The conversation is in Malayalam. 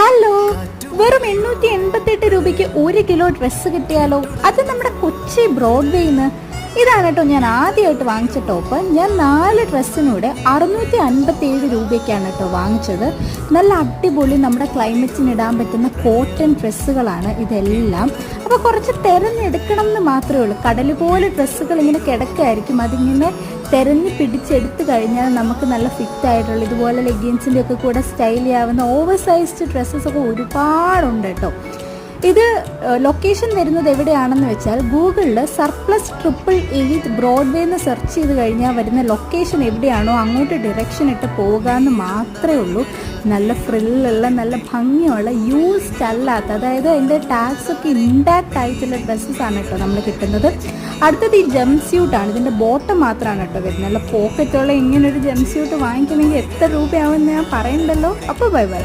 ഹലോ, വെറും 888 രൂപയ്ക്ക് 1 കിലോ ഡ്രസ്സ് കിട്ടിയാലോ? അത് നമ്മുടെ കൊച്ചി ബ്രോഡ്വേന്ന്. ഇതാണ് കേട്ടോ ഞാൻ ആദ്യമായിട്ട് വാങ്ങിച്ച ടോപ്പ്. ഞാൻ 4 ഡ്രസ്സിനൂടെ 657 രൂപയ്ക്കാണ് കേട്ടോ വാങ്ങിച്ചത്. നല്ല അടിപൊളി നമ്മുടെ ക്ലൈമറ്റിന് ഇടാൻ പറ്റുന്ന കോട്ടൺ ഡ്രസ്സുകളാണ് ഇതെല്ലാം. അപ്പോൾ കുറച്ച് തിരഞ്ഞെടുക്കണം എന്ന് മാത്രമേ ഉള്ളൂ. കടൽ പോലെ ഡ്രസ്സുകൾ ഇങ്ങനെ കിടക്കായിരിക്കും, അതിങ്ങനെ തിരഞ്ഞ് പിടിച്ചെടുത്ത് കഴിഞ്ഞാൽ നമുക്ക് നല്ല ഫിറ്റ് ആയിട്ടുള്ള ഇതുപോലെ ലെഗിൻസിൻ്റെ ഒക്കെ കൂടെ സ്റ്റൈൽ ചെയ്യാവുന്ന ഓവർ സൈസ്ഡ് ഡ്രസ്സസ് ഒക്കെ ഒരുപാടുണ്ട് കേട്ടോ. ഇത് ലൊക്കേഷൻ വരുന്നത് എവിടെയാണെന്ന് വെച്ചാൽ ഗൂഗിളിൽ +888 ബ്രോഡ്വേ എന്ന് സെർച്ച് ചെയ്ത് കഴിഞ്ഞാൽ വരുന്ന ലൊക്കേഷൻ എവിടെയാണോ അങ്ങോട്ട് ഡിറക്ഷൻ ഇട്ട് പോകാമെന്ന് മാത്രമേ ഉള്ളൂ. നല്ല ഫ്രില്ലുള്ള നല്ല ഭംഗിയുള്ള യൂസ്ഡ് അല്ലാത്ത, അതായത് അതിൻ്റെ ടാഗ്സ് ഒക്കെ ഇൻടാക്റ്റ് ആയിട്ടുള്ള ഡ്രസ്സസാണ് കേട്ടോ നമ്മൾ കിട്ടുന്നത്. അടുത്തത് ഈ ജംപ് സ്യൂട്ടാണ്. ഇതിൻ്റെ ബോട്ടം മാത്രമാണ് കേട്ടോ വരുന്നത്. നല്ല പോക്കറ്റുള്ള ഇങ്ങനൊരു ജംപ് സ്യൂട്ട് വാങ്ങിക്കണമെങ്കിൽ എത്ര രൂപയാവുമെന്ന് ഞാൻ പറയണ്ടല്ലോ. അപ്പോൾ ബൈ ബൈ.